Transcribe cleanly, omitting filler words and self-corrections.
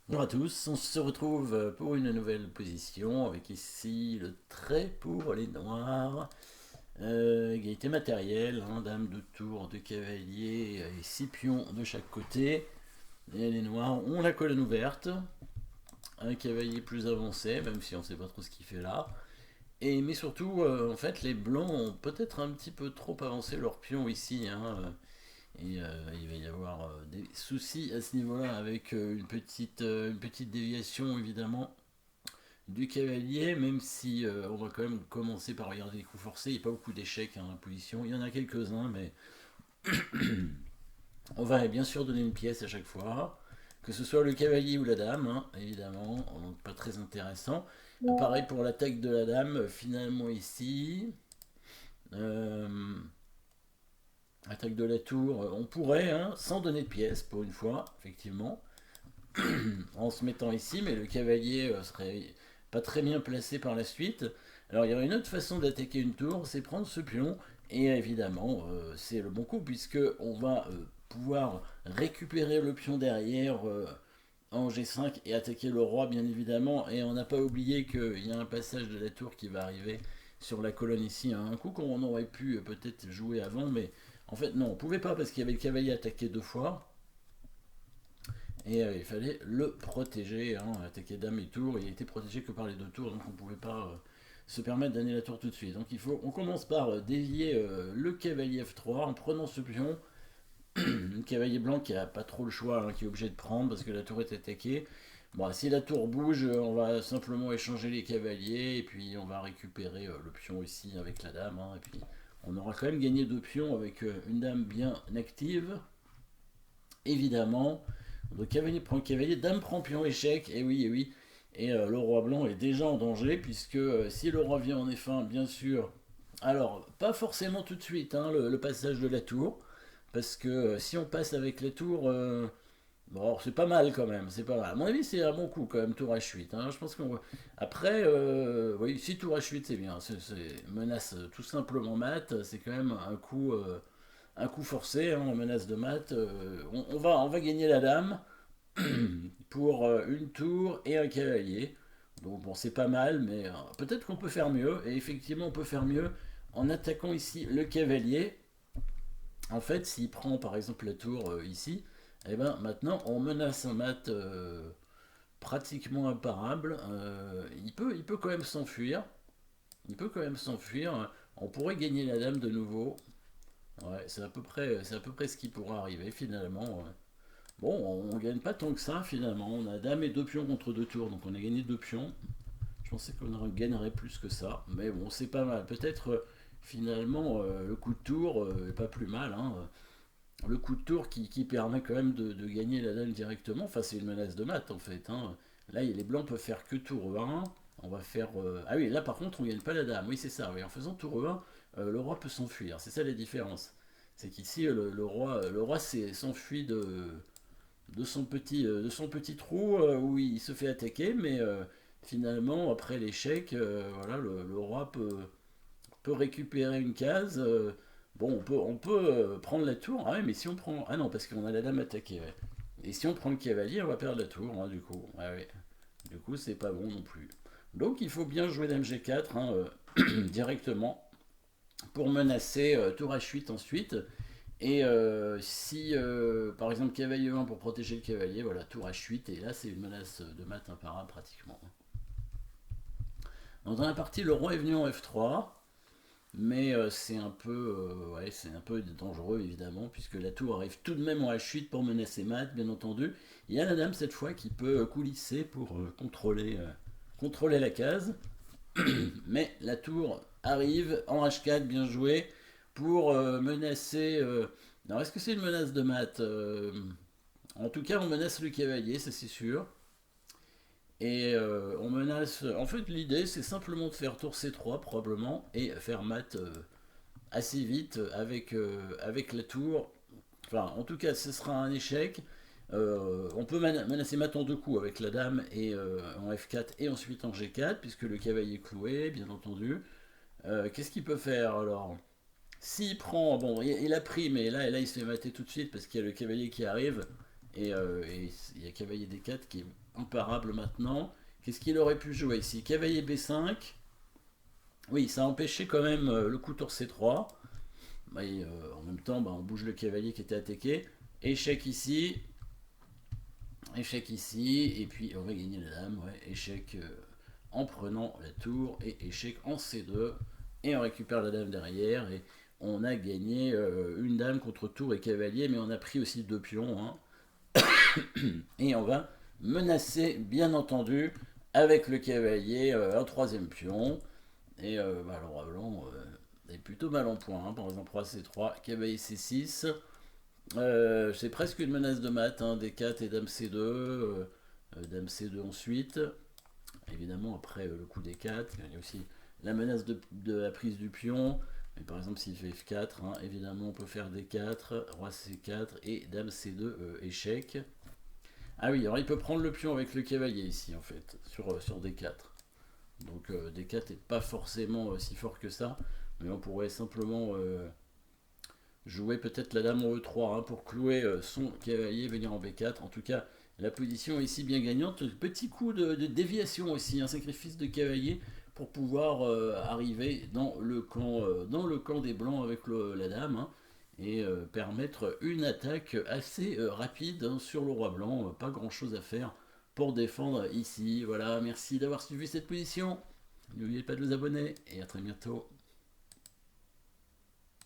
Bonjour à tous, on se retrouve pour une nouvelle position avec ici le trait pour les noirs. Égalité matérielle, hein, dame de tour, de cavalier et 6 pions de chaque côté. Et les noirs ont la colonne ouverte, un cavalier plus avancé, même si on ne sait pas trop ce qu'il fait là. Mais surtout, en fait, les blancs ont peut-être un petit peu trop avancé leur pion ici, hein. Il va y avoir des soucis à ce niveau-là avec une petite déviation évidemment du cavalier, même si on va quand même commencer par regarder les coups forcés. Il n'y a pas beaucoup d'échecs hein, dans la position. Il y en a quelques-uns, mais on va bien sûr donner une pièce à chaque fois. Que ce soit le cavalier ou la dame, hein, évidemment, donc pas très intéressant. Pareil pour l'attaque de la dame, finalement ici. Euh, Attaque de la tour, on pourrait, hein, sans donner de pièce pour une fois, effectivement, en se mettant ici, mais le cavalier serait pas très bien placé par la suite. Alors il y aurait une autre façon d'attaquer une tour, c'est prendre ce pion, et évidemment c'est le bon coup, puisque on va pouvoir récupérer le pion derrière en G5 et attaquer le roi bien évidemment, et on n'a pas oublié qu'il y a un passage de la tour qui va arriver sur la colonne ici, hein. Un coup qu'on aurait pu peut-être jouer avant, mais en fait non, on pouvait pas parce qu'il y avait le cavalier attaqué deux fois, et il fallait le protéger, hein, attaquer dame et tour, et il était protégé que par les deux tours, donc on ne pouvait pas se permettre d'amener la tour tout de suite. Donc on commence par dévier le cavalier F3 en prenant ce pion, le cavalier blanc qui a pas trop le choix, hein, qui est obligé de prendre parce que la tour est attaquée. Bon, si la tour bouge, on va simplement échanger les cavaliers, et puis on va récupérer le pion ici avec la dame, hein, et puis on aura quand même gagné deux pions avec une dame bien active, évidemment. Donc cavalier prend cavalier, dame prend pion, échec, et oui, et oui. Et le roi blanc est déjà en danger, puisque si le roi vient en F1, bien sûr. Alors, pas forcément tout de suite, hein, le passage de la tour, parce que si on passe avec la tour, bon, c'est pas mal quand même, c'est pas mal. À mon avis, c'est un bon coup quand même, tour H8, hein. Je pense qu'on va. Après, oui, si tour H8, c'est bien. C'est menace tout simplement mat, c'est quand même un coup forcé, hein, menace de mat. On va gagner la dame pour une tour et un cavalier. Donc bon, c'est pas mal, mais peut-être qu'on peut faire mieux. Et effectivement, on peut faire mieux en attaquant ici le cavalier. En fait, s'il prend par exemple la tour ici, et ben maintenant on menace un mat pratiquement imparable. Il peut quand même s'enfuir. Il peut quand même s'enfuir. On pourrait gagner la dame de nouveau. Ouais, c'est à peu près ce qui pourra arriver finalement. Ouais. Bon, on gagne pas tant que ça finalement. On a dame et deux pions contre deux tours, donc on a gagné deux pions. Je pensais qu'on gagnerait plus que ça, mais bon, c'est pas mal. Peut-être finalement le coup de tour est pas plus mal, hein. Le coup de tour qui permet quand même de gagner la dame directement. Enfin, c'est une menace de mat en fait, hein. Là, les blancs peuvent faire que tour 1. On va faire. Ah oui, là par contre, on gagne pas la dame. Oui, c'est ça. Oui. En faisant tour 1, le roi peut s'enfuir. C'est ça la différence. C'est qu'ici, le roi s'enfuit de son petit trou où il se fait attaquer, mais finalement, après l'échec, voilà, le roi peut récupérer une case. Bon, on peut prendre la tour. Ah ouais, mais si on prend. Ah non, parce qu'on a la dame attaquée, ouais. Et si on prend le cavalier, on va perdre la tour, hein, du coup. Ah ouais. Du coup, c'est pas bon non plus. Donc, il faut bien jouer dame G4 hein, directement pour menacer tour H8 ensuite. Et si, par exemple, cavalier 1 pour protéger le cavalier, voilà, tour H8, et là, c'est une menace de mat imparable pratiquement. Donc, dans la partie, le roi est venu en F3, mais c'est un peu dangereux évidemment, puisque la tour arrive tout de même en H8 pour menacer mat, bien entendu. Il y a la dame cette fois qui peut coulisser pour contrôler la case, mais la tour arrive en H4, bien joué, pour menacer. Alors, est-ce que c'est une menace de mat En tout cas, on menace le cavalier, ça c'est sûr. Et on menace. En fait, l'idée, c'est simplement de faire tour C3, probablement, et faire mat assez vite avec la tour. Enfin, en tout cas, ce sera un échec. On peut menacer mat en deux coups avec la dame et en F4 et ensuite en G4, puisque le cavalier est cloué, bien entendu. Qu'est-ce qu'il peut faire alors? S'il prend, bon, il a pris, mais là, il se fait mater tout de suite parce qu'il y a le cavalier qui arrive. Et il y a cavalier D4 qui est imparable maintenant. Qu'est-ce qu'il aurait pu jouer ici? Cavalier B5. Oui, ça a empêché quand même le coup tour C3. Bah, en même temps, bah, on bouge le cavalier qui était attaqué. Échec ici. Échec ici. Et puis on va gagner la dame. Ouais. Échec en prenant la tour. Et échec en C2. Et on récupère la dame derrière. Et on a gagné une dame contre tour et cavalier. Mais on a pris aussi 2 pions. Hein. Et on va menacer, bien entendu, avec le cavalier, un 3e pion. Et bah, le roi blanc est plutôt mal en point. Hein. Par exemple, roi C3, cavalier C6. C'est presque une menace de mat. Hein. D4 et dame C2. Dame C2 ensuite. Évidemment, après le coup D4, il y a aussi la menace de la prise du pion. Mais par exemple, s'il fait F4, hein, évidemment, on peut faire D4, roi C4 et dame C2, échec. Ah oui, alors il peut prendre le pion avec le cavalier ici, en fait, sur D4. Donc D4 n'est pas forcément si fort que ça, mais on pourrait simplement jouer peut-être la dame en E3 hein, pour clouer son cavalier, venir en B4. En tout cas, la position est ici bien gagnante. Petit coup de déviation aussi, un sacrifice de cavalier pour pouvoir arriver dans le camp des blancs avec la dame. Hein, et permettre une attaque assez rapide hein, sur le roi blanc. Pas grand chose à faire pour défendre ici. Voilà, merci d'avoir suivi cette position. N'oubliez pas de vous abonner et à très bientôt.